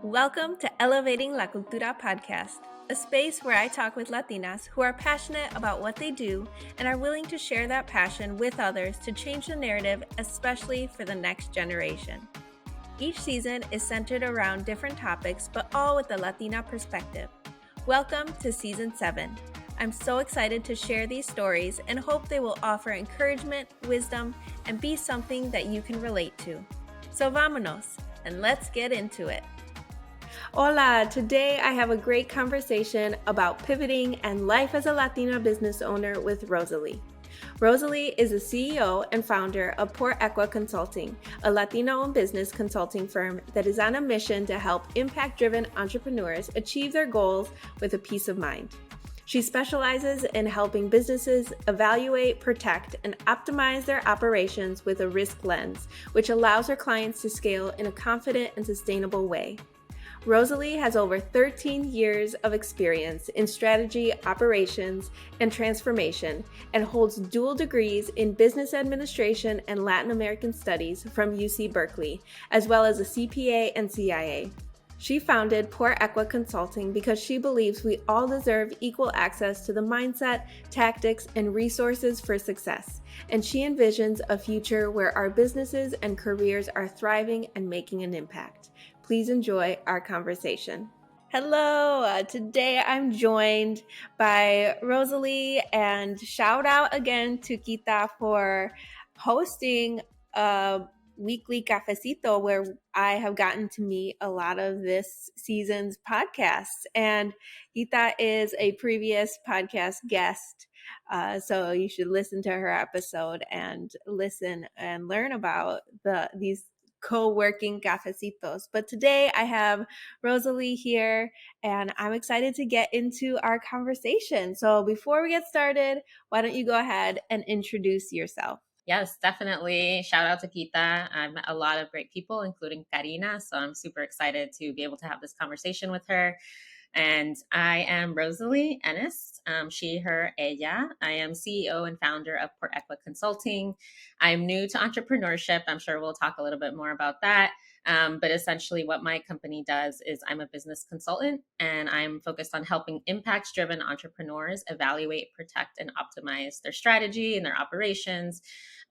Welcome to Elevating La Cultura podcast, a space where I talk with Latinas who are passionate about what they do and are willing to share that passion with others to change the narrative, especially for the next generation. Each season is centered around different topics, but all with a Latina perspective. Welcome to Season 7. I'm so excited to share these stories and hope they will offer encouragement, wisdom, and be something that you can relate to. So vámonos, and let's get into it. Hola, today I have a great conversation about pivoting and life as a Latina business owner with Rosalie. Rosalie is the CEO and founder of Portecua Consulting, a Latina-owned business consulting firm that is on a mission to help impact-driven entrepreneurs achieve their goals with a peace of mind. She specializes in helping businesses evaluate, protect, and optimize their operations with a risk lens, which allows her clients to scale in a confident and sustainable way. Rosalie has over 13 years of experience in strategy, operations, and transformation, and holds dual degrees in business administration and Latin American studies from UC Berkeley, as well as a CPA and CIA. She founded Portecua Consulting because she believes we all deserve equal access to the mindset, tactics, and resources for success, and she envisions a future where our businesses and careers are thriving and making an impact. Please enjoy our conversation. Hello, today I'm joined by Rosalie, and shout out again to Kita for hosting a weekly cafecito where I have gotten to meet a lot of this season's podcasts. And Kita is a previous podcast guest, so you should listen to her episode and listen and learn about these co-working cafecitos. But today I have Rosalie here and I'm excited to get into our conversation. So before we get started, why don't you go ahead and introduce yourself? Yes, definitely. Shout out to Kita. I've met a lot of great people, including Karina. So I'm super excited to be able to have this conversation with her. And I am Rosalie Ennes, she, her, ella. I am CEO and founder of Portecua Consulting. I'm new to entrepreneurship. I'm sure we'll talk a little bit more about that. But essentially what my company does is I'm a business consultant and I'm focused on helping impact-driven entrepreneurs evaluate, protect, and optimize their strategy and their operations,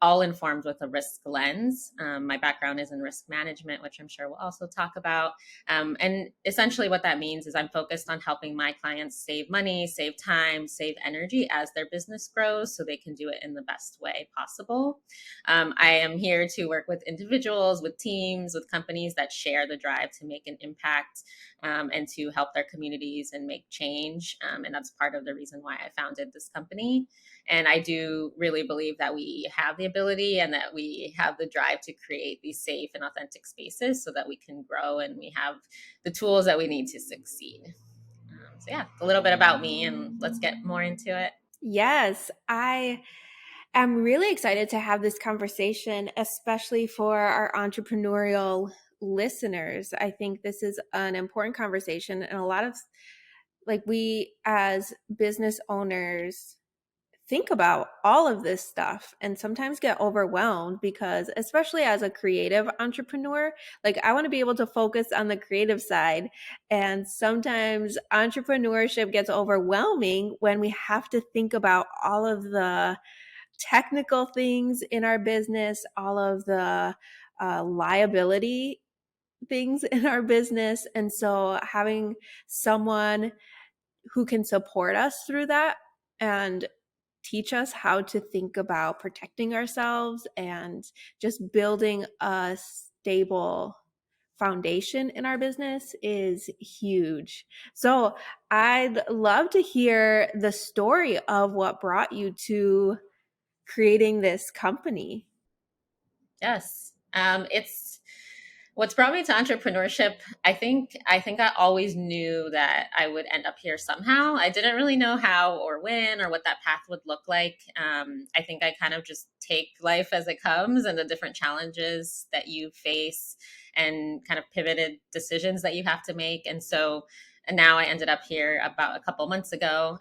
all informed with a risk lens. My background is in risk management, which I'm sure we'll also talk about. And essentially what that means is I'm focused on helping my clients save money, save time, save energy as their business grows so they can do it in the best way possible. I am here to work with individuals, with teams, with companies that share the drive to make an impact and to help their communities and make change. And that's part of the reason why I founded this company. And I do really believe that we have the ability and that we have the drive to create these safe and authentic spaces so that we can grow and we have the tools that we need to succeed. So yeah, a little bit about me and let's get more into it. Yes, I am really excited to have this conversation, especially for our entrepreneurial listeners. I think this is an important conversation, and a lot of we as business owners think about all of this stuff and sometimes get overwhelmed because, especially as a creative entrepreneur, I want to be able to focus on the creative side. And sometimes entrepreneurship gets overwhelming when we have to think about all of the technical things in our business, all of the liability things in our business. And so having someone who can support us through that and teach us how to think about protecting ourselves and just building a stable foundation in our business is huge. So I'd love to hear the story of what brought you to creating this company. Yes. It's what's brought me to entrepreneurship. I think I always knew that I would end up here somehow. I didn't really know how or when or what that path would look like. I think I kind of just take life as it comes and the different challenges that you face and kind of pivoted decisions that you have to make. And now I ended up here about a couple months ago.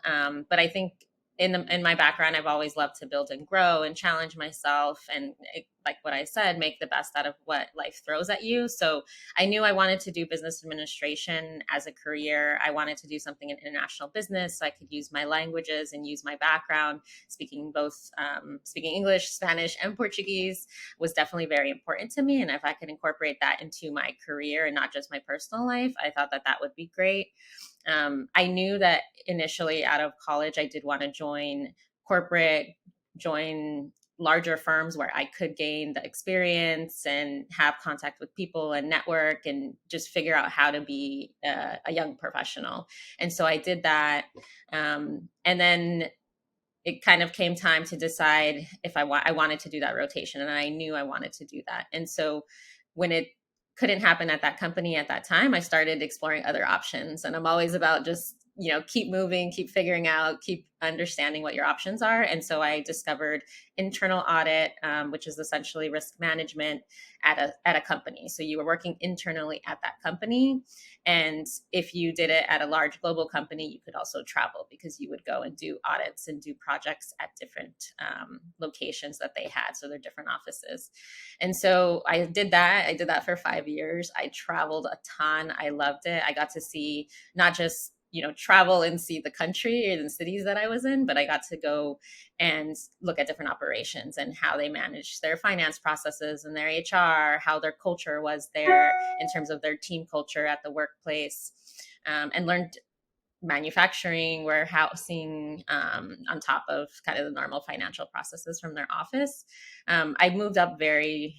But I think in my background, I've always loved to build and grow and challenge myself, and like what I said, make the best out of what life throws at you. So I knew I wanted to do business administration as a career. I wanted to do something in international business so I could use my languages and use my background. Speaking English, Spanish, and Portuguese was definitely very important to me. And if I could incorporate that into my career and not just my personal life, I thought that that would be great. I knew that initially out of college, I did want to join corporate, join larger firms where I could gain the experience and have contact with people and network and just figure out how to be a young professional. And so I did that. And then it kind of came time to decide if I wanted to do that rotation, and I knew I wanted to do that. And so when it couldn't happen at that company at that time, I started exploring other options. And I'm always about just, keep moving, keep figuring out, keep understanding what your options are. And so I discovered internal audit, which is essentially risk management at a company. So you were working internally at that company. And if you did it at a large global company, you could also travel because you would go and do audits and do projects at different locations that they had. So they're different offices. And so I did that. I did that for 5 years. I traveled a ton. I loved it. I got to see not just travel and see the country or the cities that I was in, but I got to go and look at different operations and how they managed their finance processes and their HR, how their culture was there in terms of their team culture at the workplace, and learned manufacturing, warehousing, on top of kind of the normal financial processes from their office. I moved up very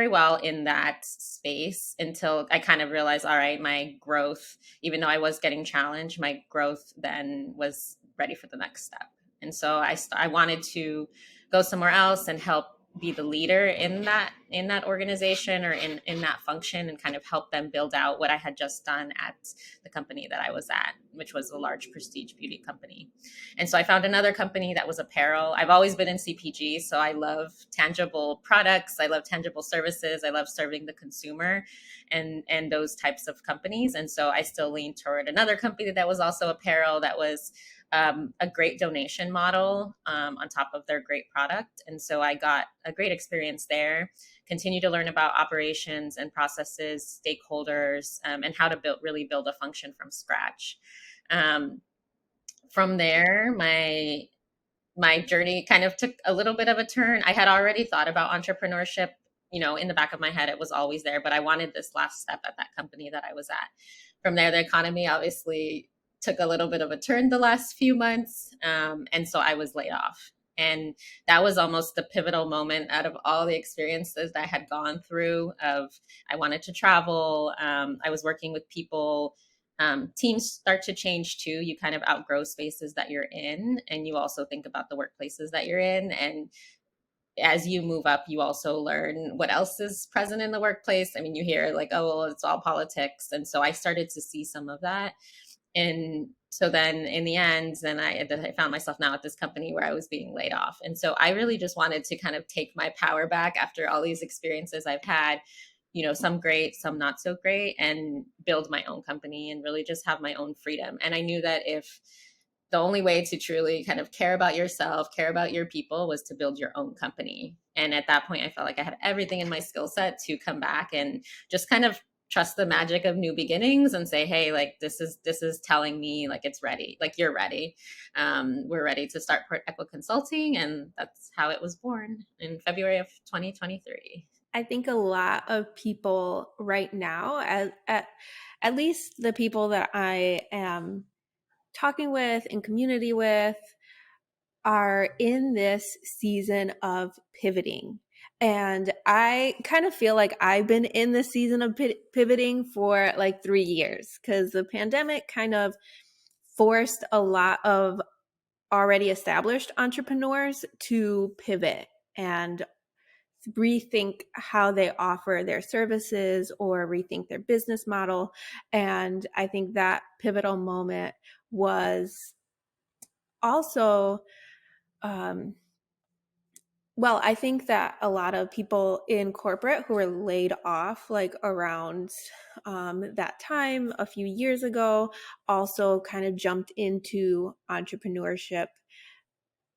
well in that space until I kind of realized, all right, my growth, even though I was getting challenged, my growth then was ready for the next step. And so I wanted to go somewhere else and help be the leader in that organization or in that function, and kind of help them build out what I had just done at the company that I was at, which was a large prestige beauty company. And so I found another company that was apparel. I've always been in CPG, so I love tangible products, I love tangible services, I love serving the consumer and those types of companies. And so I still lean toward another company that was also apparel, that was a great donation model on top of their great product. And so I got a great experience there, continue to learn about operations and processes, stakeholders, and how to really build a function from scratch. From there, my journey kind of took a little bit of a turn. I had already thought about entrepreneurship, in the back of my head. It was always there, but I wanted this last step at that company that I was at. From there, the economy obviously took a little bit of a turn the last few months. And so I was laid off. And that was almost the pivotal moment out of all the experiences that I had gone through. I wanted to travel. I was working with people. Teams start to change too. You kind of outgrow spaces that you're in, and you also think about the workplaces that you're in. And as you move up, you also learn what else is present in the workplace. I mean, you hear like, oh, well, it's all politics. And so I started to see some of that. And so then in the end, then I found myself now at this company where I was being laid off. And so I really just wanted to kind of take my power back after all these experiences I've had, some great, some not so great, and build my own company and really just have my own freedom. And I knew that if the only way to truly kind of care about yourself, care about your people, was to build your own company. And at that point, I felt like I had everything in my skill set to come back and just kind of trust the magic of new beginnings and say, hey, like this is telling me like it's ready, like you're ready. We're ready to start Portecua Consulting. And that's how it was born in February of 2023. I think a lot of people right now, at least the people that I am talking with, in community with, are in this season of pivoting. And I kind of feel like I've been in this season of pivoting for like 3 years, because the pandemic kind of forced a lot of already established entrepreneurs to pivot and rethink how they offer their services or rethink their business model. And I think that pivotal moment was also Well, I think that a lot of people in corporate who were laid off, like around that time a few years ago, also kind of jumped into entrepreneurship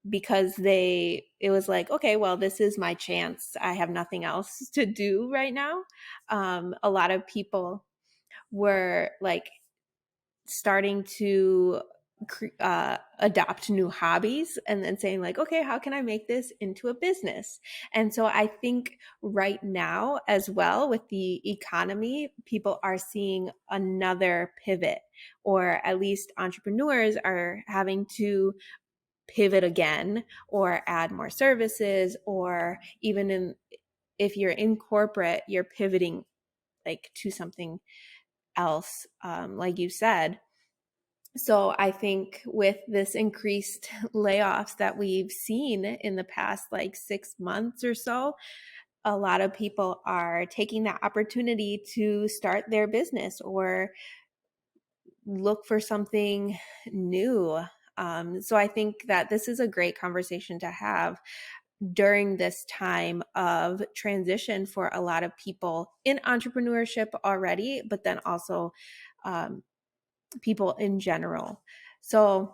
because it was like, okay, well, this is my chance. I have nothing else to do right now. A lot of people were like starting to adopt new hobbies and then saying like, okay, how can I make this into a business? And so I think right now as well with the economy, people are seeing another pivot, or at least entrepreneurs are having to pivot again or add more services, or even if you're in corporate, you're pivoting like to something else, like you said. So I think with this increased layoffs that we've seen in the past like 6 months or so, a lot of people are taking that opportunity to start their business or look for something new. So I think that this is a great conversation to have during this time of transition for a lot of people in entrepreneurship already, but then also um, people in general. So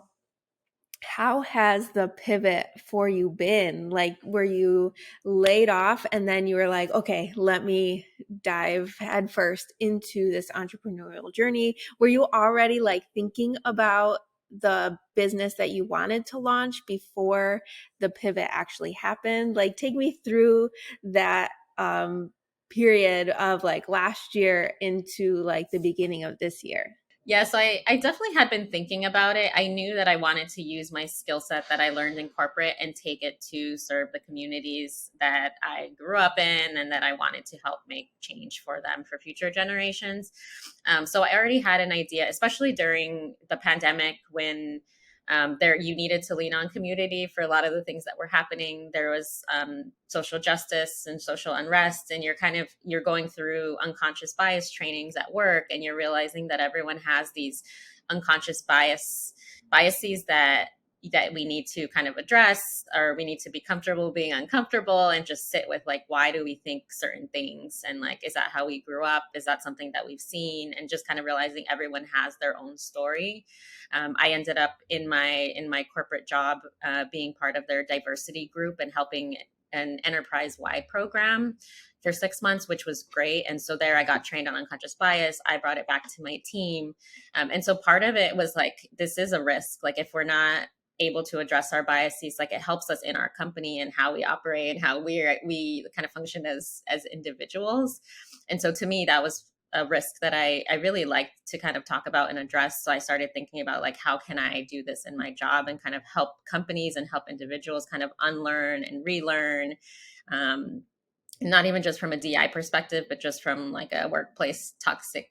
how has the pivot for you been? Like, were you laid off and then you were like, okay, let me dive headfirst into this entrepreneurial journey? Were you already like thinking about the business that you wanted to launch before the pivot actually happened? Like, take me through that period of like last year into like the beginning of this year. Yes, I definitely had been thinking about it. I knew that I wanted to use my skill set that I learned in corporate and take it to serve the communities that I grew up in and that I wanted to help make change for them for future generations. So I already had an idea, especially during the pandemic when there you needed to lean on community for a lot of the things that were happening. There was social justice and social unrest, and you're going through unconscious bias trainings at work, and you're realizing that everyone has these unconscious biases that we need to kind of address, or we need to be comfortable being uncomfortable and just sit with like, why do we think certain things, and like, is that how we grew up, is that something that we've seen, and just kind of realizing everyone has their own story. I ended up in my corporate job being part of their diversity group and helping an enterprise-wide program for 6 months, which was great. And so there I got trained on unconscious bias. I brought it back to my team. And so part of it was like, this is a risk. Like if we're not able to address our biases, like it helps us in our company and how we operate and how we kind of function as individuals. And so to me, that was a risk that I really liked to kind of talk about and address. So I started thinking about like, how can I do this in my job and kind of help companies and help individuals kind of unlearn and relearn, not even just from a DI perspective, but just from like a workplace toxic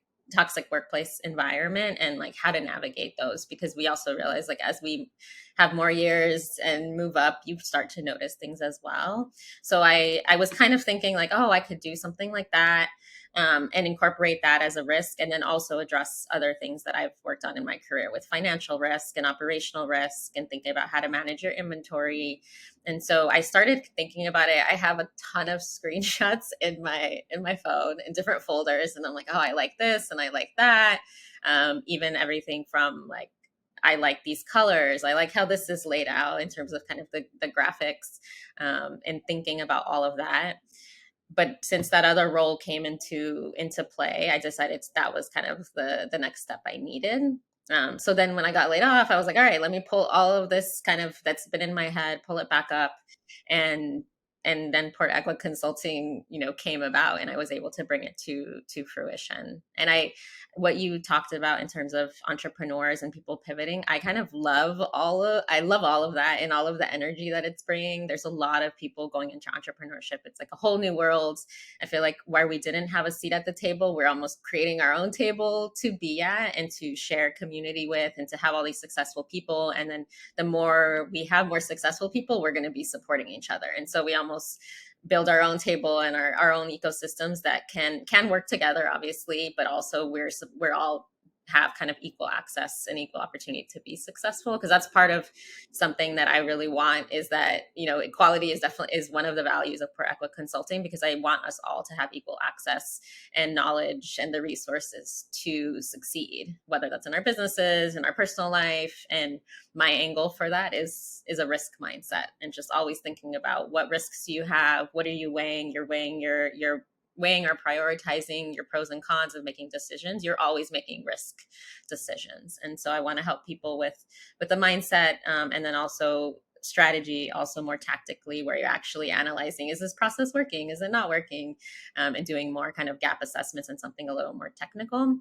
workplace environment, and like how to navigate those, because we also realize like as we have more years and move up, you start to notice things as well. So I was kind of thinking like, oh, I could do something like that, and incorporate that as a risk, and then also address other things that I've worked on in my career with financial risk and operational risk and thinking about how to manage your inventory. And so I started thinking about it. I have a ton of screenshots in my phone in different folders, and I'm like, oh, I like this and I like that. Even everything from like, I like these colors. I like how this is laid out in terms of kind of the graphics, and thinking about all of that. But since that other role came into play, I decided that was kind of the next step I needed. So then when I got laid off, I was like, all right, let me pull all of this kind of that's been in my head, pull it back up, and then Portecua Consulting, came about, and I was able to bring it to fruition. And what you talked about in terms of entrepreneurs and people pivoting, I kind of love all of that and all of the energy that it's bringing. There's a lot of people going into entrepreneurship. It's like a whole new world. I feel like where we didn't have a seat at the table, we're almost creating our own table to be at and to share community with, and to have all these successful people. And then the more we have more successful people, we're going to be supporting each other. And so we almost build our own table and our own ecosystems that can work together, obviously, but also we're all have kind of equal access and equal opportunity to be successful, because that's part of something that I really want, is that, equality is definitely is one of the values of Portecua Consulting, because I want us all to have equal access and knowledge and the resources to succeed, whether that's in our businesses, in our personal life. And my angle for that is a risk mindset, and just always thinking about what risks do you have, what are you weighing. You're weighing your weighing or prioritizing your pros and cons of making decisions. You're always making risk decisions. And so I want to help people with the mindset, and then also strategy, also more tactically, where you're actually analyzing, is this process working, is it not working, and doing more kind of gap assessments and something a little more technical.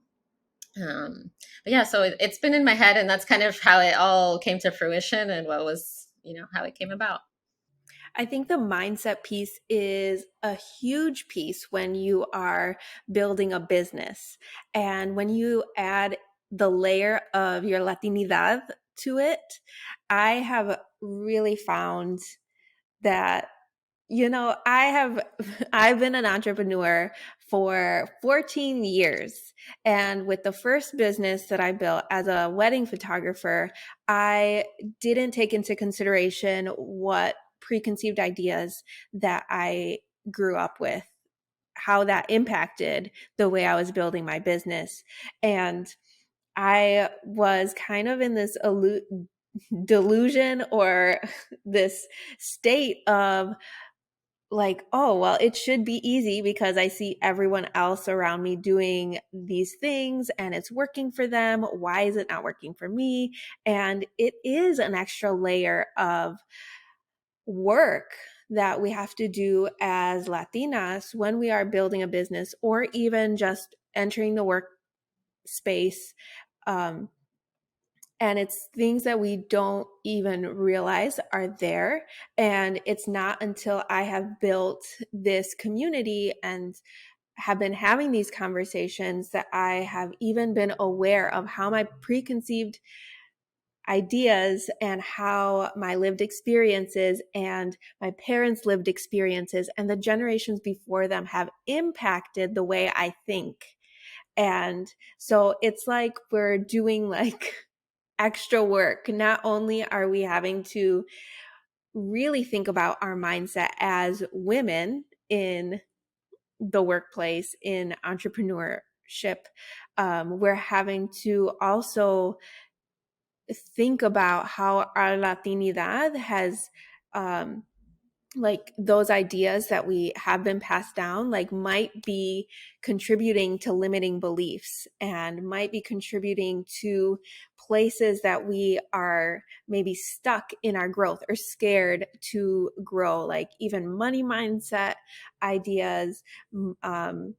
But yeah, so it's been in my head, and that's kind of how it all came to fruition, and what was, how it came about. I think the mindset piece is a huge piece when you are building a business. And when you add the layer of your Latinidad to it, I have really found that I've been an entrepreneur for 14 years. And with the first business that I built as a wedding photographer, I didn't take into consideration what preconceived ideas that I grew up with, how that impacted the way I was building my business. And I was kind of in this delusion, or this state of like, oh, well, it should be easy because I see everyone else around me doing these things and it's working for them. Why is it not working for me? And it is an extra layer of work that we have to do as Latinas when we are building a business, or even just entering the workspace. Um, and it's things that we don't even realize are there. And it's not until I have built this community and have been having these conversations that I have even been aware of how my preconceived ideas and how my lived experiences and my parents' lived experiences and the generations before them have impacted the way I think. And so it's like we're doing like extra work. Not only are we having to really think about our mindset as women in the workplace, in entrepreneurship, we're having to also think about how our Latinidad has, like those ideas that we have been passed down, like might be contributing to limiting beliefs and might be contributing to places that we are maybe stuck in our growth or scared to grow, like even money mindset ideas, um,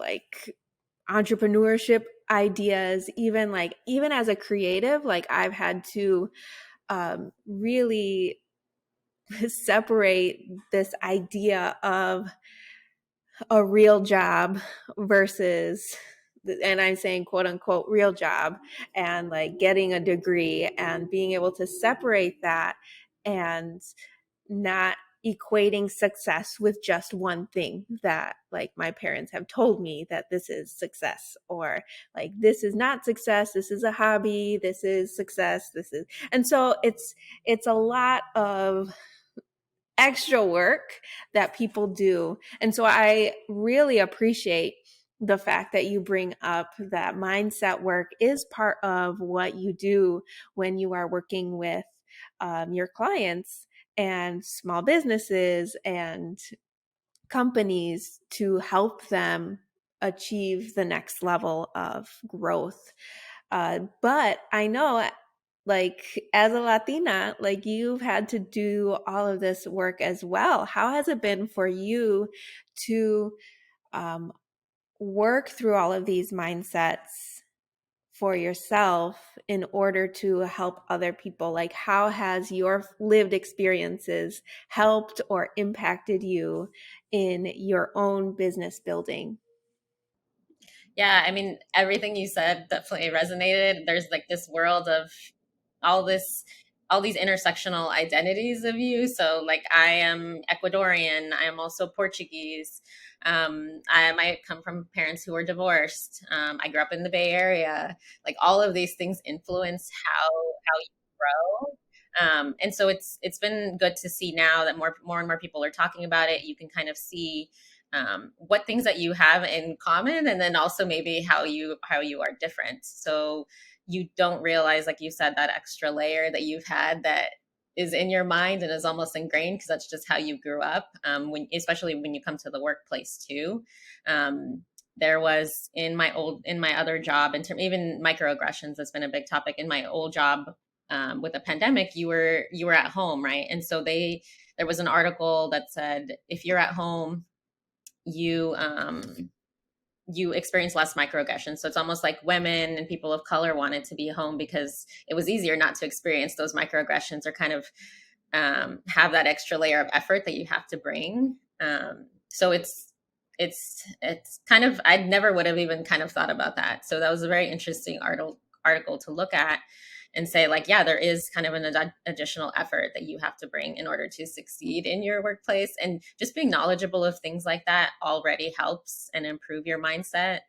like entrepreneurship ideas, even as a creative, like I've had to really separate this idea of a real job versus, and I'm saying quote unquote real job, and like getting a degree and being able to separate that and not equating success with just one thing, that like my parents have told me that this is success, or like this is not success, this is a hobby, this is success, this is. And so it's a lot of extra work that people do. And so I really appreciate the fact that you bring up that mindset work is part of what you do when you are working with your clients and small businesses and companies to help them achieve the next level of growth. But I know, like, as a Latina, like, you've had to do all of this work as well. How has it been for you to um, work through all of these mindsets for yourself in order to help other people? Like, how has your lived experiences helped or impacted you in your own business building? Yeah, I mean, everything you said definitely resonated. There's like this world of all this all these intersectional identities of you. So like I am Ecuadorian, I am also Portuguese. I might come from parents who were divorced. I grew up in the Bay Area. Like all of these things influence how you grow. And so it's been good to see now that more and more people are talking about it. You can kind of see what things that you have in common, and then also maybe how you are different. So you don't realize, like you said, that extra layer that you've had that is in your mind and is almost ingrained because that's just how you grew up. Especially when you come to the workplace too. There was in my other job, in term even microaggressions, that's been a big topic in my old job. With the pandemic, you were at home, right? And so there was an article that said if you're at home, you experience less microaggressions. So it's almost like women and people of color wanted to be home because it was easier not to experience those microaggressions, or kind of have that extra layer of effort that you have to bring. So it's kind of, I never would have even kind of thought about that. So that was a very interesting article to look at and say, like, yeah, there is kind of an additional effort that you have to bring in order to succeed in your workplace. And just being knowledgeable of things like that already helps and improve your mindset.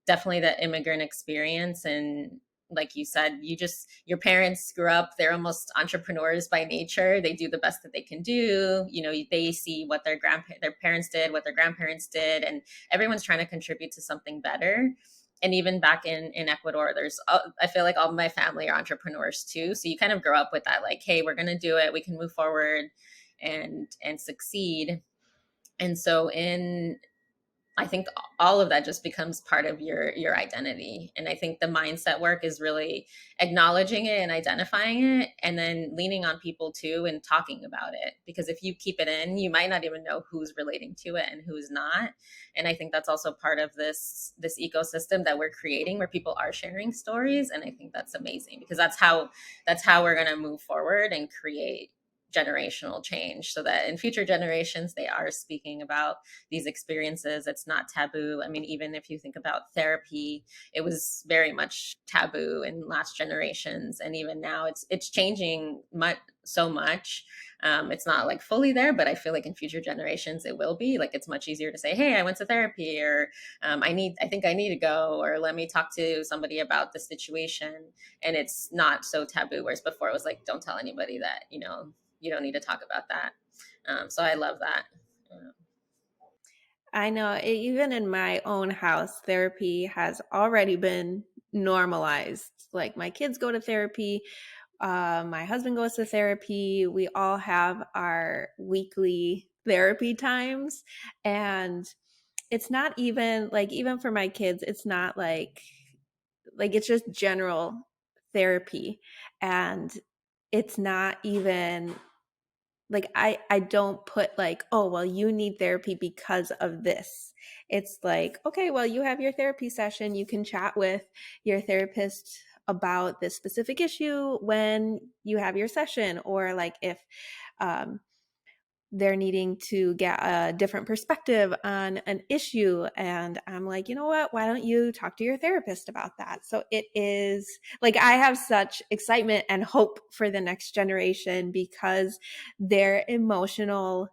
Definitely the immigrant experience. And like you said, your parents grew up, they're almost entrepreneurs by nature. They do the best that they can do. They see what their parents did, what their grandparents did, and everyone's trying to contribute to something better. And even back in Ecuador, I feel like all my family are entrepreneurs too. So you kind of grow up with that, like, hey, we're going to do it. We can move forward and succeed. And so I think all of that just becomes part of your identity. And I think the mindset work is really acknowledging it and identifying it, and then leaning on people too and talking about it. Because if you keep it in, you might not even know who's relating to it and who's not. And I think that's also part of this ecosystem that we're creating, where people are sharing stories. And I think that's amazing, because that's how we're going to move forward and create generational change, so that in future generations they are speaking about these experiences. It's not taboo. I mean, even if you think about therapy, it was very much taboo in last generations, and even now it's changing so much. It's not like fully there, but I feel like in future generations it will be. Like, it's much easier to say, hey, I went to therapy, or I think I need to go, or let me talk to somebody about the situation. And it's not so taboo, whereas before it was like, don't tell anybody that, you don't need to talk about that. So I love that. I know, even in my own house, therapy has already been normalized. Like, my kids go to therapy, my husband goes to therapy. We all have our weekly therapy times. And it's not even like, even for my kids, it's not like it's just general therapy. And it's not even like, I don't put like, oh, well, you need therapy because of this. It's like, okay, well, you have your therapy session. You can chat with your therapist about this specific issue when you have your session, or like if um, they're needing to get a different perspective on an issue. And I'm like, you know what? Why don't you talk to your therapist about that? So it is like, I have such excitement and hope for the next generation, because their emotional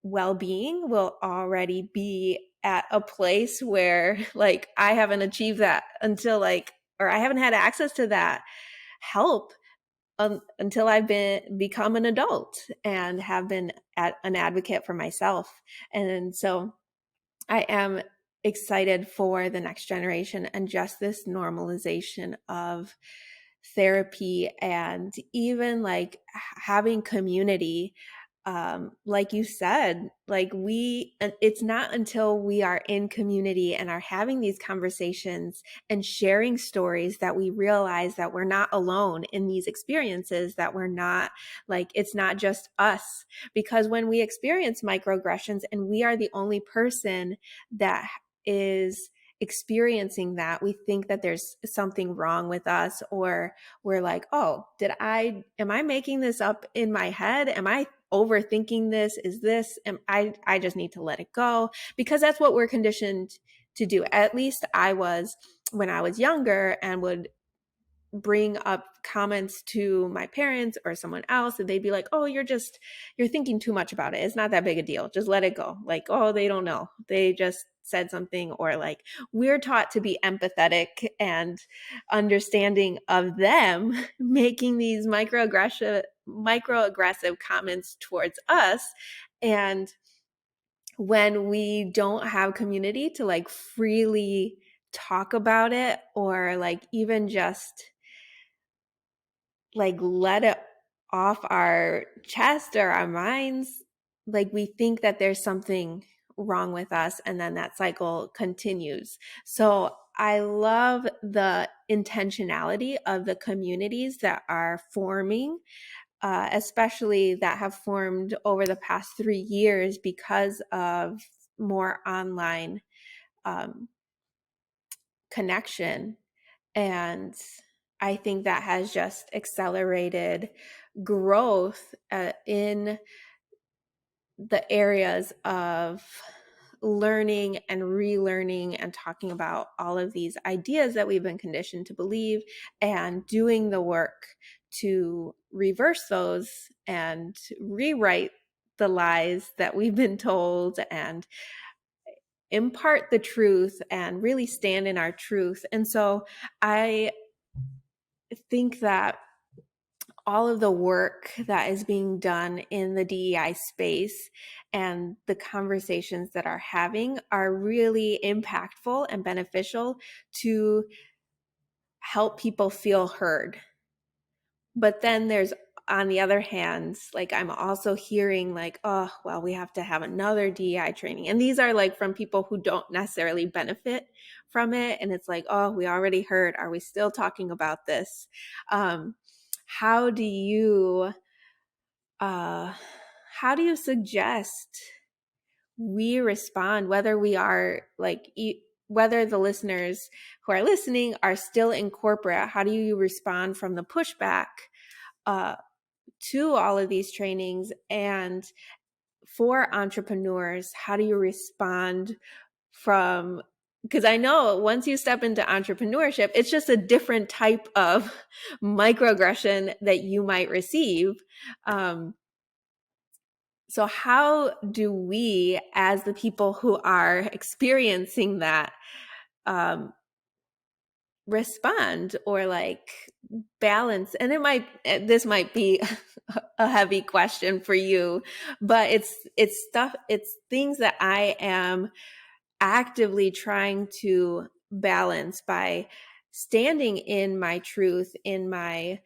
well-being will already be at a place where, like, I haven't achieved that until, like, or I haven't had access to that help until I've become an adult and have been an advocate for myself. And so I am excited for the next generation and just this normalization of therapy, and even like having community. Like you said, like it's not until we are in community and are having these conversations and sharing stories that we realize that we're not alone in these experiences, that we're not like, it's not just us. Because when we experience microaggressions and we are the only person that is experiencing that, we think that there's something wrong with us, or we're like, oh, am I making this up in my head? Am I overthinking this? Is this, I just need to let it go, because that's what we're conditioned to do. At least I was when I was younger, and would bring up comments to my parents or someone else, and they'd be like, oh, you're thinking too much about it. It's not that big a deal. Just let it go. Like, oh, they don't know. They just said something. Or like, we're taught to be empathetic and understanding of them making these microaggressive comments towards us. And when we don't have community to like freely talk about it, or like even just like let it off our chest or our minds, like we think that there's something wrong with us, and then that cycle continues. So I love the intentionality of the communities that are forming, especially that have formed over the past 3 years because of more online connection. And I think that has just accelerated growth in the areas of learning and relearning and talking about all of these ideas that we've been conditioned to believe, and doing the work to reverse those and rewrite the lies that we've been told, and impart the truth and really stand in our truth. And so I think that all of the work that is being done in the DEI space and the conversations that are having are really impactful and beneficial to help people feel heard. But then there's, on the other hand, like I'm also hearing like, oh, well, we have to have another DEI training. And these are like from people who don't necessarily benefit from it. And it's like, oh, we already heard. Are we still talking about this? How do you suggest we respond, whether we are like whether the listeners who are listening are still in corporate? How do you respond from the pushback to all of these trainings? And for entrepreneurs, how do you respond from, because I know once you step into entrepreneurship, it's just a different type of microaggression that you might receive. So how do we, as the people who are experiencing that, respond or like balance? And this might be a heavy question for you, but it's things that I am actively trying to balance by standing in my truth, in my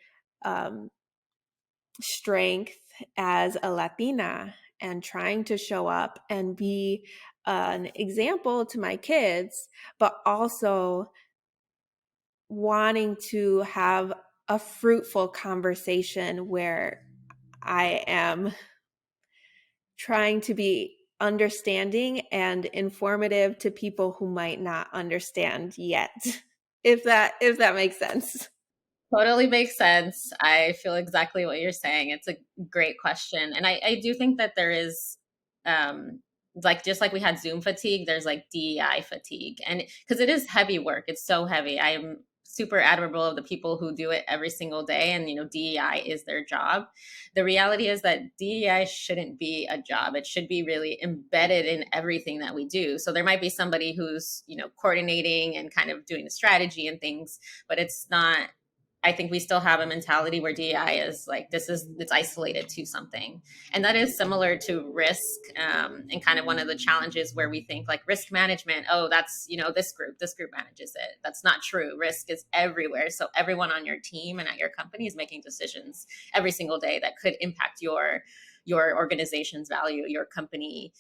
strength as a Latina, and trying to show up and be an example to my kids, but also wanting to have a fruitful conversation where I am trying to be understanding and informative to people who might not understand yet. If that makes sense. Totally makes sense. I feel exactly what you're saying. It's a great question. And I do think that there is, like, just like we had Zoom fatigue, there's like DEI fatigue. And because it is heavy work, it's so heavy. I am super admirable of the people who do it every single day. And, DEI is their job. The reality is that DEI shouldn't be a job. It should be really embedded in everything that we do. So there might be somebody who's, coordinating and kind of doing the strategy and things, but it's not. I think we still have a mentality where DEI is like, it's isolated to something. And that is similar to risk, and kind of one of the challenges where we think like risk management, oh, that's, this group manages it. That's not true. Risk is everywhere. So everyone on your team and at your company is making decisions every single day that could impact your organization's value, your company.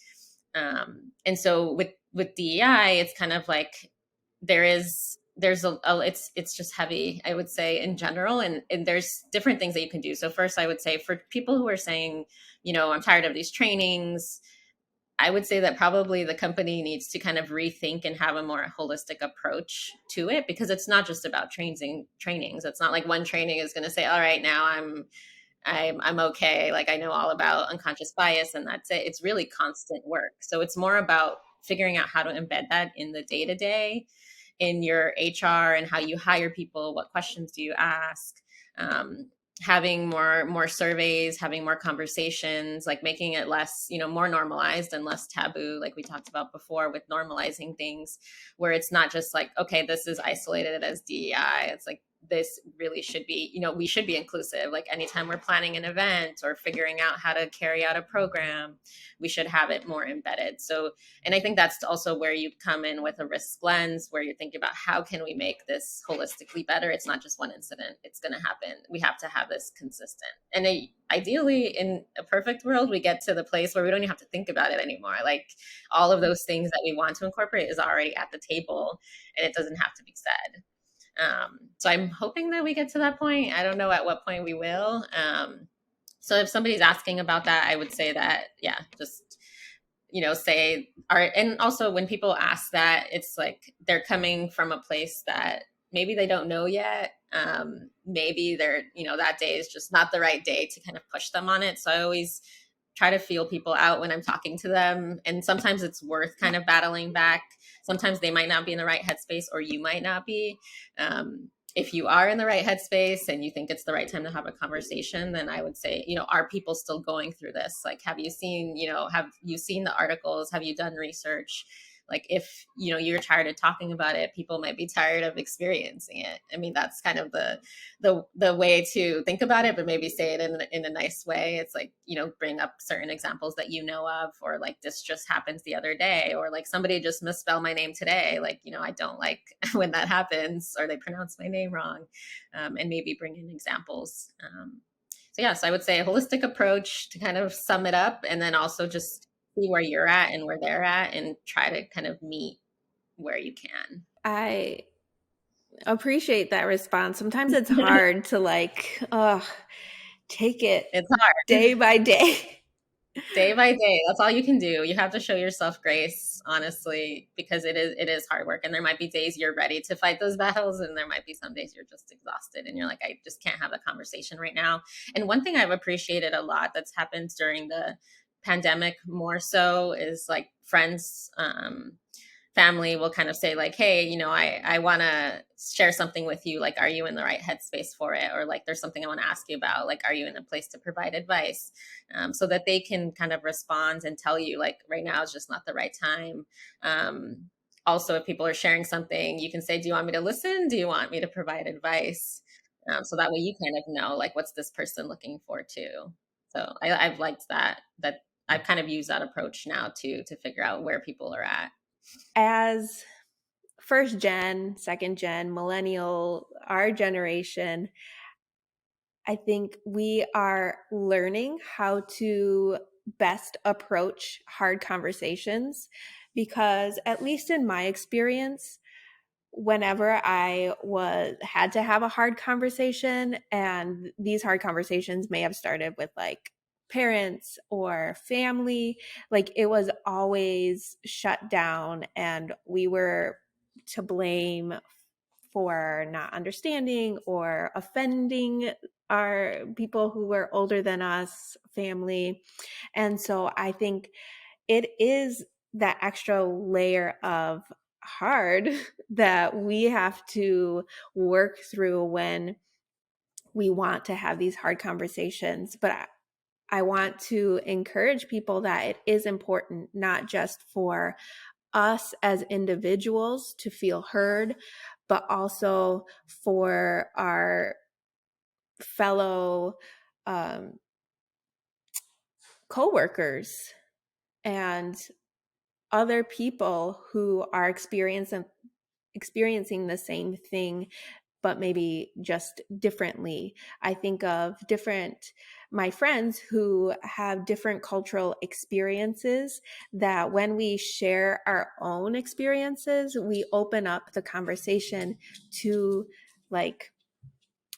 And so with DEI, it's kind of like there's it's just heavy, I would say, in general, and there's different things that you can do. So first, I would say for people who are saying, I'm tired of these trainings, I would say that probably the company needs to kind of rethink and have a more holistic approach to it, because it's not just about trainings. It's not like one training is going to say, all right, now I'm okay. Like, I know all about unconscious bias and that's it. It's really constant work. So it's more about figuring out how to embed that in the day-to-day, in your HR and how you hire people. What questions do you ask? having more surveys, having more conversations, like making it less, more normalized and less taboo, like we talked about before, with normalizing things where it's not just like, okay, this is isolated as DEI. It's like, this really should be, we should be inclusive. Like anytime we're planning an event or figuring out how to carry out a program, we should have it more embedded. So, and I think that's also where you come in with a risk lens, where you're thinking about how can we make this holistically better. It's not just one incident, it's going to happen. We have to have this consistent. And ideally, in a perfect world, we get to the place where we don't even have to think about it anymore. Like all of those things that we want to incorporate is already at the table, and it doesn't have to be said. So I'm hoping that we get to that point. I don't know at what point we will. So if somebody's asking about that, I would say that, yeah, just, say and also when people ask that, it's like they're coming from a place that maybe they don't know yet. Maybe they're, that day is just not the right day to kind of push them on it. So I always try to feel people out when I'm talking to them. And sometimes it's worth kind of battling back. Sometimes they might not be in the right headspace, or you might not be. If you are in the right headspace and you think it's the right time to have a conversation, then I would say, are people still going through this? Like, have you seen the articles? Have you done research? Like, if, you're tired of talking about it, people might be tired of experiencing it. I mean, that's kind of the way to think about it, but maybe say it in a nice way. It's like, bring up certain examples that you know of, or like, this just happens the other day, or like somebody just misspelled my name today. Like, I don't like when that happens, or they pronounce my name wrong, and maybe bring in examples. So yes, I would say a holistic approach to kind of sum it up, and then also just see where you're at and where they're at, and try to kind of meet where you can. I appreciate that response. Sometimes it's hard to take it It's hard. day by day. Day by day. That's all you can do. You have to show yourself grace, honestly, because it is hard work. And there might be days you're ready to fight those battles, and there might be some days you're just exhausted and you're like, I just can't have a conversation right now. And one thing I've appreciated a lot that's happened during the pandemic more so is like friends, family will kind of say like, hey, I want to share something with you. Like, are you in the right headspace for it? Or like, there's something I want to ask you about. Like, are you in a place to provide advice? So that they can kind of respond and tell you like, right now is just not the right time. Also, if people are sharing something, you can say, do you want me to listen? Do you want me to provide advice? So that way you kind of know, like, what's this person looking for too. So I've liked that I've kind of used that approach now to figure out where people are at. As first gen, second gen, millennial, our generation, I think we are learning how to best approach hard conversations, because at least in my experience, whenever I had to have a hard conversation, and these hard conversations may have started with like parents or family, like it was always shut down and we were to blame for not understanding or offending our people who were older than us, family. And so I think it is that extra layer of hard that we have to work through when we want to have these hard conversations. But I want to encourage people that it is important, not just for us as individuals to feel heard, but also for our fellow coworkers and other people who are experiencing the same thing, but maybe just differently. I think of my friends who have different cultural experiences, that when we share our own experiences, we open up the conversation to like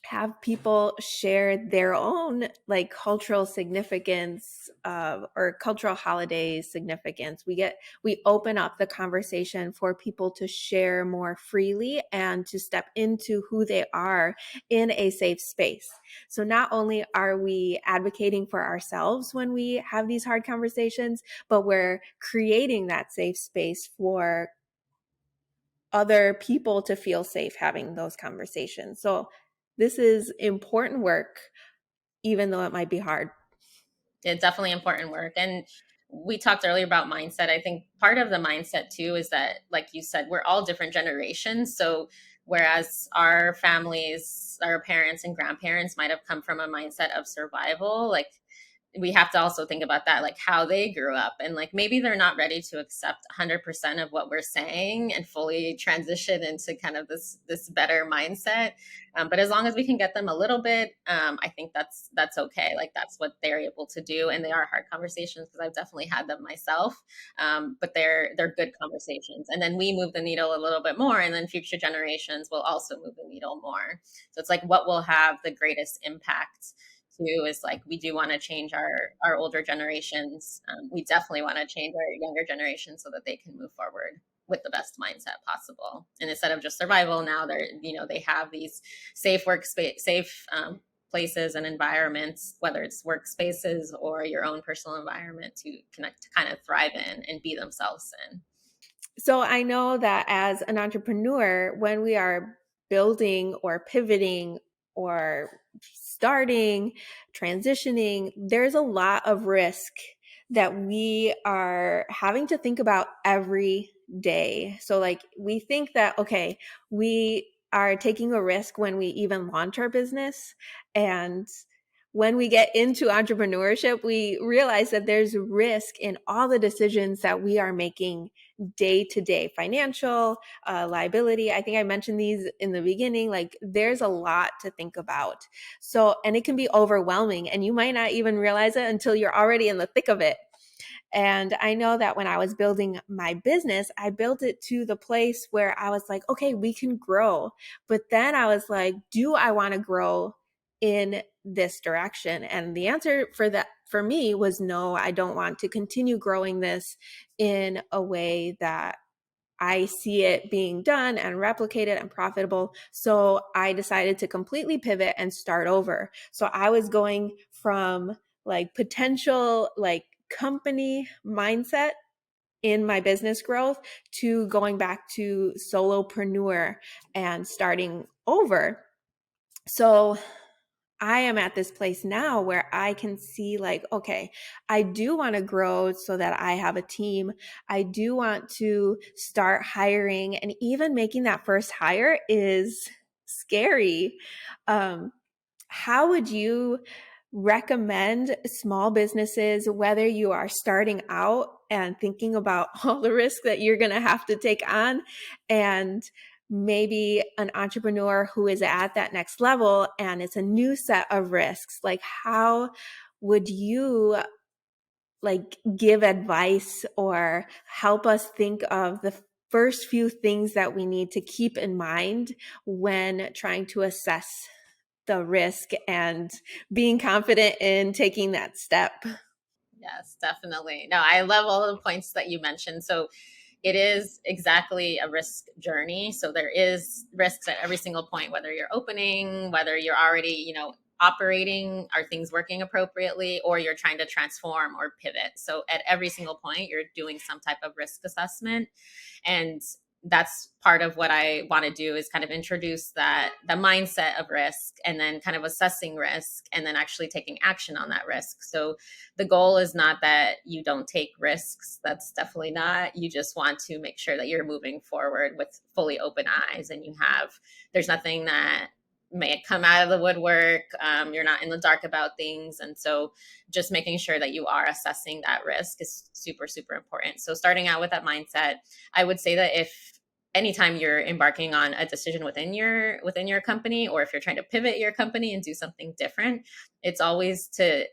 have people share their own like cultural significance or cultural holiday significance. We open up the conversation for people to share more freely and to step into who they are in a safe space. So not only are we advocating for ourselves when we have these hard conversations, but we're creating that safe space for other people to feel safe having those conversations. So this is important work, even though it might be hard. It's definitely important work. And we talked earlier about mindset. I think part of the mindset too is that, like you said, we're all different generations. So whereas our families, our parents and grandparents might have come from a mindset of survival, like we have to also think about that, like how they grew up, and like maybe they're not ready to accept 100% of what we're saying and fully transition into kind of this better mindset. But as long as we can get them a little bit, I think that's okay. Like that's what they're able to do, and they are hard conversations because I've definitely had them myself. But they're good conversations, and then we move the needle a little bit more, and then future generations will also move the needle more. So it's like what will have the greatest impact too is like we do want to change our older generations. We definitely want to change our younger generations so that they can move forward with the best mindset possible. And instead of just survival, now they have these safe workspace, safe places and environments, whether it's workspaces or your own personal environment to connect, to kind of thrive in and be themselves in. So I know that as an entrepreneur, when we are building or pivoting or starting, transitioning, there's a lot of risk that we are having to think about every day. So, like, we think that, okay, we are taking a risk when we even launch our business. And when we get into entrepreneurship, we realize that there's risk in all the decisions that we are making day to day, financial, liability. I think I mentioned these in the beginning. Like, there's a lot to think about. So, and it can be overwhelming, and you might not even realize it until you're already in the thick of it. And I know that when I was building my business, I built it to the place where I was like, okay, we can grow. But then I was like, do I want to grow in this direction? And the answer for that for me was no, I don't want to continue growing this in a way that I see it being done and replicated and profitable. So I decided to completely pivot and start over. So I was going from like potential like company mindset in my business growth to going back to solopreneur and starting over. So I am at this place now where I can see like, okay, I do want to grow so that I have a team. I do want to start hiring, and even making that first hire is scary. How would you recommend small businesses, whether you are starting out and thinking about all the risks that you're going to have to take on, and maybe an entrepreneur who is at that next level and it's a new set of risks? Like, how would you like give advice or help us think of the first few things that we need to keep in mind when trying to assess the risk and being confident in taking that step? Yes, definitely. No, I love all of the points that you mentioned. So it is exactly a risk journey. So there is risks at every single point, whether you're opening, whether you're already, operating, are things working appropriately, or you're trying to transform or pivot. So at every single point, you're doing some type of risk assessment. And that's part of what I want to do is kind of introduce the mindset of risk, and then kind of assessing risk, and then actually taking action on that risk. So the goal is not that you don't take risks. That's definitely not. You just want to make sure that you're moving forward with fully open eyes, and there's nothing that may come out of the woodwork. You're not in the dark about things. And so just making sure that you are assessing that risk is super, super important. So starting out with that mindset, I would say that if anytime you're embarking on a decision within your company, or if you're trying to pivot your company and do something different, it's always to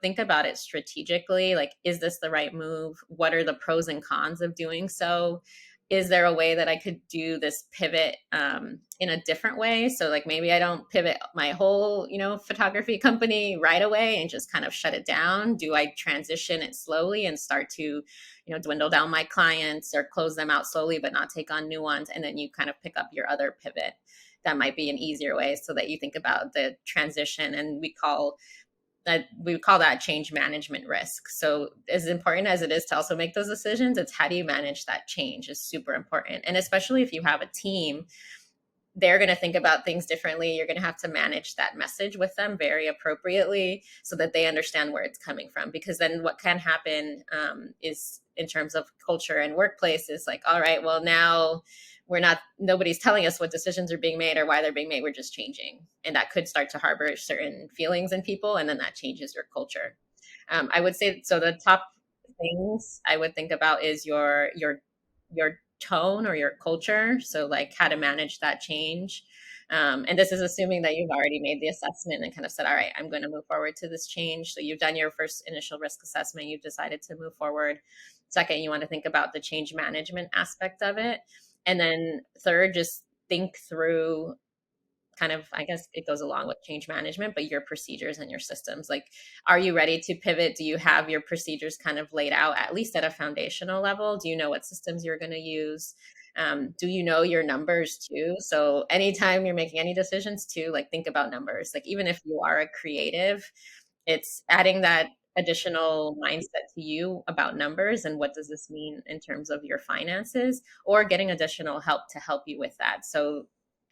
think about it strategically. Like, is this the right move? What are the pros and cons of doing so? Is there a way that I could do this pivot in a different way? So like maybe I don't pivot my whole, photography company right away and just kind of shut it down. Do I transition it slowly and start to, dwindle down my clients or close them out slowly, but not take on new ones? And then you kind of pick up your other pivot. That might be an easier way, so that you think about the transition. And we call that change management risk. So as important as it is to also make those decisions, it's how do you manage that change is super important. And especially if you have a team, they're going to think about things differently. You're going to have to manage that message with them very appropriately so that they understand where it's coming from. Because then what can happen is, in terms of culture and workplace, is like, all right, well, now nobody's telling us what decisions are being made or why they're being made. We're just changing. And that could start to harbor certain feelings in people. And then that changes your culture. I would say, so the top things I would think about is your tone or your culture. So like how to manage that change. And this is assuming that you've already made the assessment and kind of said, all right, I'm going to move forward to this change. So you've done your first initial risk assessment. You've decided to move forward. Second, you want to think about the change management aspect of it. And then third, just think through kind of, I guess it goes along with change management, but your procedures and your systems. Like, are you ready to pivot? Do you have your procedures kind of laid out, at least at a foundational level? Do you know what systems you're going to use? Do you know your numbers too? So anytime you're making any decisions too, like think about numbers. Like even if you are a creative, it's adding that additional mindset to you about numbers and what does this mean in terms of your finances, or getting additional help to help you with that. So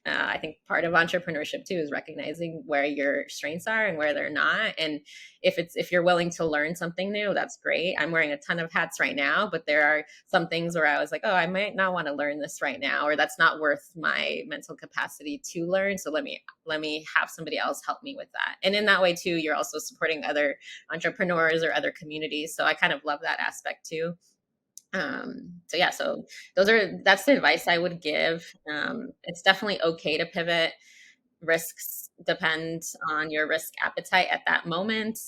I think part of entrepreneurship too is recognizing where your strengths are and where they're not. And if you're willing to learn something new, that's great. I'm wearing a ton of hats right now, but there are some things where I was like, oh, I might not want to learn this right now, or that's not worth my mental capacity to learn. So let me have somebody else help me with that. And in that way too, you're also supporting other entrepreneurs or other communities. So I kind of love that aspect too. So yeah, so that's the advice I would give. It's definitely okay to pivot. Risks depend on your risk appetite at that moment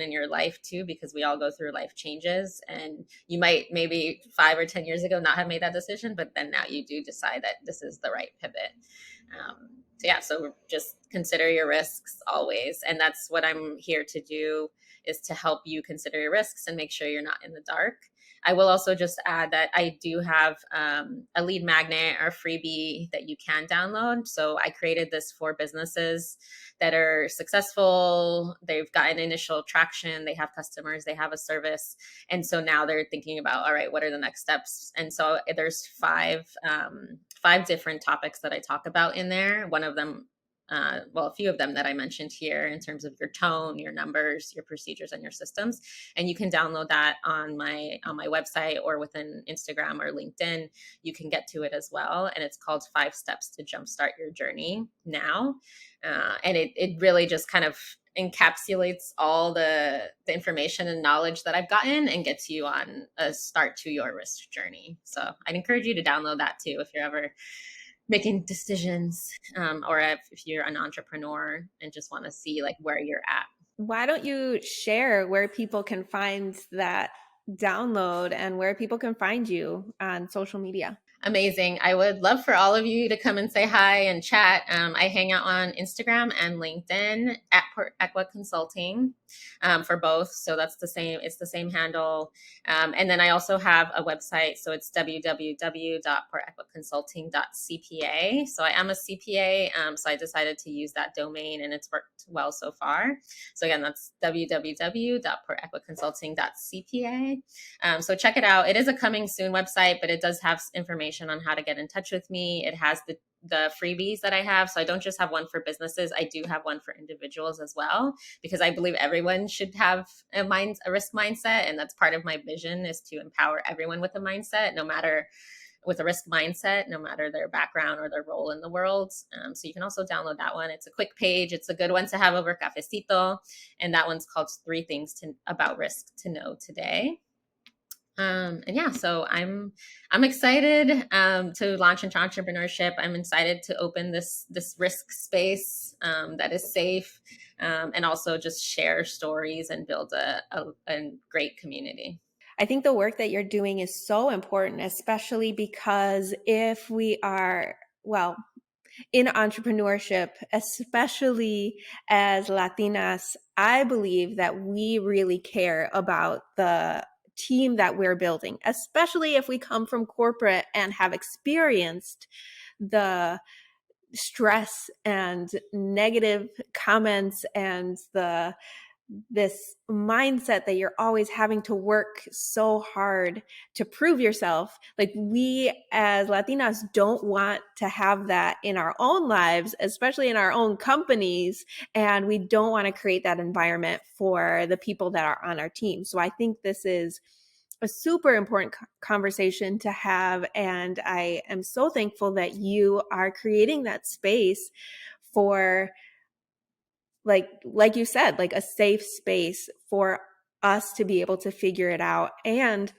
in your life too, because we all go through life changes, and you might maybe 5 or 10 years ago not have made that decision, but then now you do decide that this is the right pivot. So yeah, so just consider your risks always, and that's what I'm here to do, is to help you consider your risks and make sure you're not in the dark. I will also just add that I do have a lead magnet or freebie that you can download. So I created this for businesses that are successful. They've gotten initial traction. They have customers. They have a service. And so now they're thinking about, all right, what are the next steps? And so there's five different topics that I talk about in there. One of them, a few of them that I mentioned here in terms of your tone, your numbers, your procedures, and your systems. And you can download that on my website or within Instagram or LinkedIn. You can get to it as well. And it's called 5 Steps to Jumpstart Your Journey Now. And it really just kind of encapsulates all the information and knowledge that I've gotten and gets you on a start to your risk journey. So I'd encourage you to download that too if you're ever making decisions, or if you're an entrepreneur and just want to see like where you're at. Why don't you share where people can find that download and where people can find you on social media? Amazing. I would love for all of you to come and say hi and chat. I hang out on Instagram and LinkedIn at Portecua Consulting for both. So that's the same. It's the same handle. And then I also have a website. So it's www.portecuaconsulting.cpa. So I am a CPA. So I decided to use that domain and it's worked well so far. So again, that's www.portecuaconsulting.cpa. So check it out. It is a coming soon website, but it does have information on how to get in touch with me. It has the freebies that I have. So I don't just have one for businesses. I do have one for individuals as well, because I believe everyone should have a risk mindset. And that's part of my vision, is to empower everyone with a mindset, with a risk mindset, no matter their background or their role in the world. So you can also download that one. It's a quick page. It's a good one to have over cafecito. And that one's called 3 Things about Risk to Know Today. And yeah, so I'm excited to launch into entrepreneurship. I'm excited to open this risk space that is safe, and also just share stories and build a great community. I think the work that you're doing is so important, especially because if we are, in entrepreneurship, especially as Latinas, I believe that we really care about the team that we're building, especially if we come from corporate and have experienced the stress and negative comments and the this mindset that you're always having to work so hard to prove yourself. Like, we as Latinas don't want to have that in our own lives, especially in our own companies. And we don't want to create that environment for the people that are on our team. So I think this is a super important conversation to have. And I am so thankful that you are creating that space for, like you said, like a safe space for us to be able to figure it out, and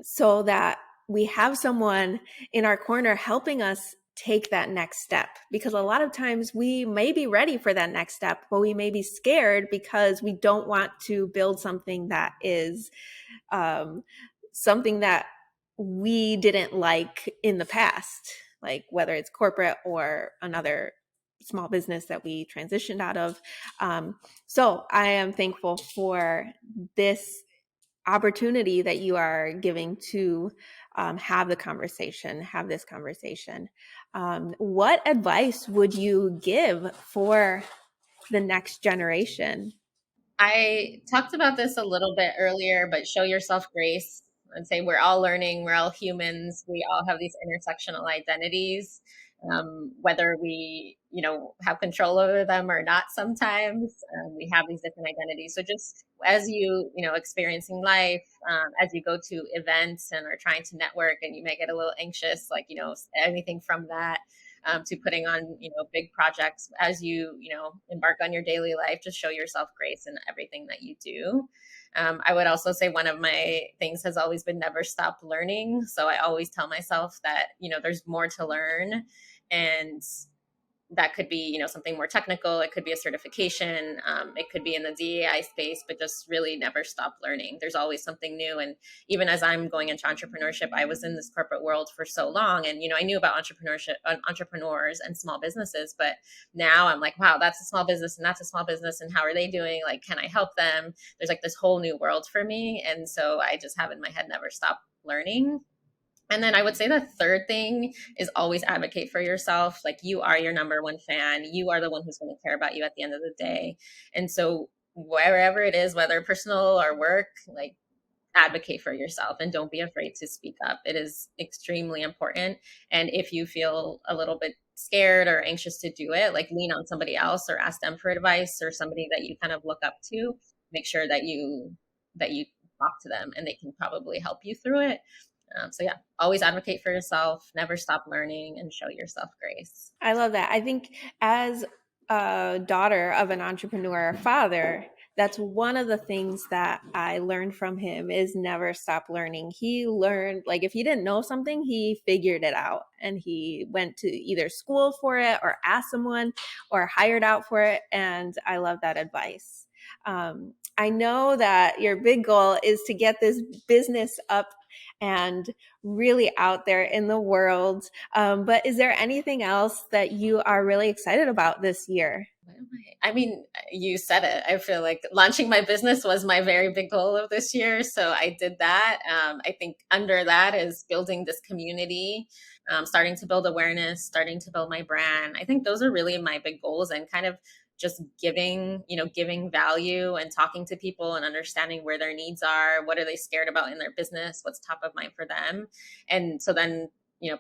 so that we have someone in our corner helping us take that next step. Because a lot of times we may be ready for that next step, but we may be scared because we don't want to build something that is something that we didn't like in the past, like whether it's corporate or another small business that we transitioned out of. So I am thankful for this opportunity that you are giving to have this conversation. What advice would you give for the next generation? I talked about this a little bit earlier, but show yourself grace. I'd say we're all learning, we're all humans, we all have these intersectional identities, whether we, have control over them or not sometimes. We have these different identities. So just as experiencing life, as you go to events and are trying to network and you may get a little anxious, like, anything from that to putting on, big projects as you embark on your daily life. Just show yourself grace in everything that you do. I would also say one of my things has always been never stop learning. So I always tell myself that, there's more to learn, and that could be, something more technical. It could be a certification. It could be in the DEI space, but just really never stop learning. There's always something new. And even as I'm going into entrepreneurship, I was in this corporate world for so long. And, I knew about entrepreneurs and small businesses, but now I'm like, wow, that's a small business and that's a small business. And how are they doing? Like, can I help them? There's like this whole new world for me. And so I just have in my head, never stop learning. And then I would say the third thing is always advocate for yourself. Like, you are your number one fan. You are the one who's going to care about you at the end of the day. And so wherever it is, whether personal or work, like, advocate for yourself and don't be afraid to speak up. It is extremely important. And if you feel a little bit scared or anxious to do it, like, lean on somebody else or ask them for advice, or somebody that you kind of look up to. Make sure that you talk to them and they can probably help you through it. So yeah, always advocate for yourself, never stop learning, and show yourself grace. I love that. I think as a daughter of an entrepreneur father, that's one of the things that I learned from him is never stop learning. He learned, like, if he didn't know something, he figured it out, and he went to either school for it or asked someone or hired out for it. And I love that advice. I know that your big goal is to get this business up and really out there in the world. But is there anything else that you are really excited about this year? I mean, you said it. I feel like launching my business was my very big goal of this year. So I did that. I think under that is building this community, starting to build awareness, starting to build my brand. I think those are really my big goals, and kind of just giving value and talking to people and understanding where their needs are. What are they scared about in their business? What's top of mind for them? And so then,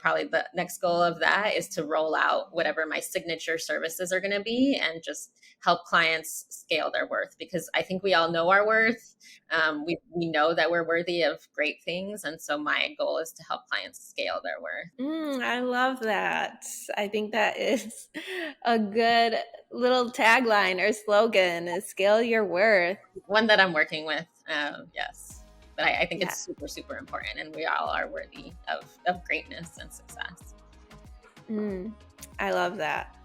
probably the next goal of that is to roll out whatever my signature services are going to be, and just help clients scale their worth, because I think we all know our worth. We know that we're worthy of great things. And so my goal is to help clients scale their worth. I love that. I think that is a good little tagline or slogan, is scale your worth. One that I'm working with. Yes. But I think Yeah. it's super, super important, and we all are worthy of greatness and success. I love that.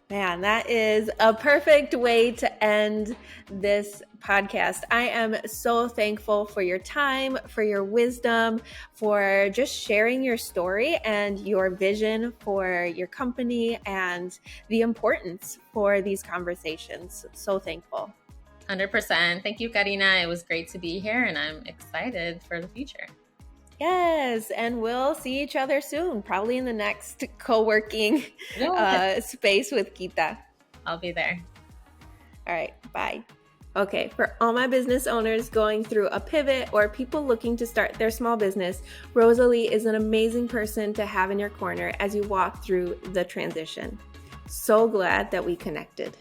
Man, that is a perfect way to end this podcast. I am so thankful for your time, for your wisdom, for just sharing your story and your vision for your company, and the importance for these conversations. So thankful. 100%. Thank you, Karina. It was great to be here, and I'm excited for the future. Yes, and we'll see each other soon, probably in the next co-working space with Kita. I'll be there. All right, bye. Okay, for all my business owners going through a pivot or people looking to start their small business, Rosalie is an amazing person to have in your corner as you walk through the transition. So glad that we connected.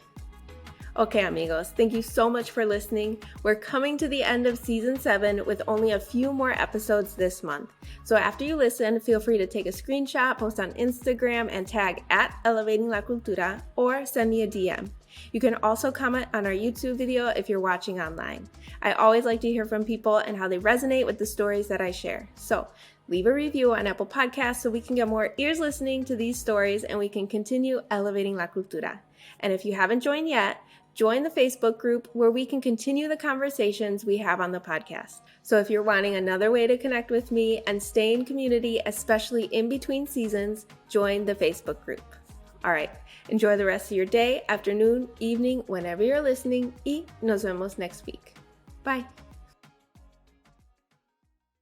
Okay, amigos, thank you so much for listening. We're coming to the end of season 7 with only a few more episodes this month. So after you listen, feel free to take a screenshot, post on Instagram, and tag at Elevating La Cultura, or send me a DM. You can also comment on our YouTube video if you're watching online. I always like to hear from people and how they resonate with the stories that I share. So leave a review on Apple Podcasts so we can get more ears listening to these stories and we can continue elevating La Cultura. And if you haven't joined yet, join the Facebook group where we can continue the conversations we have on the podcast. So if you're wanting another way to connect with me and stay in community, especially in between seasons, join the Facebook group. All right, enjoy the rest of your day, afternoon, evening, whenever you're listening, y nos vemos next week. Bye.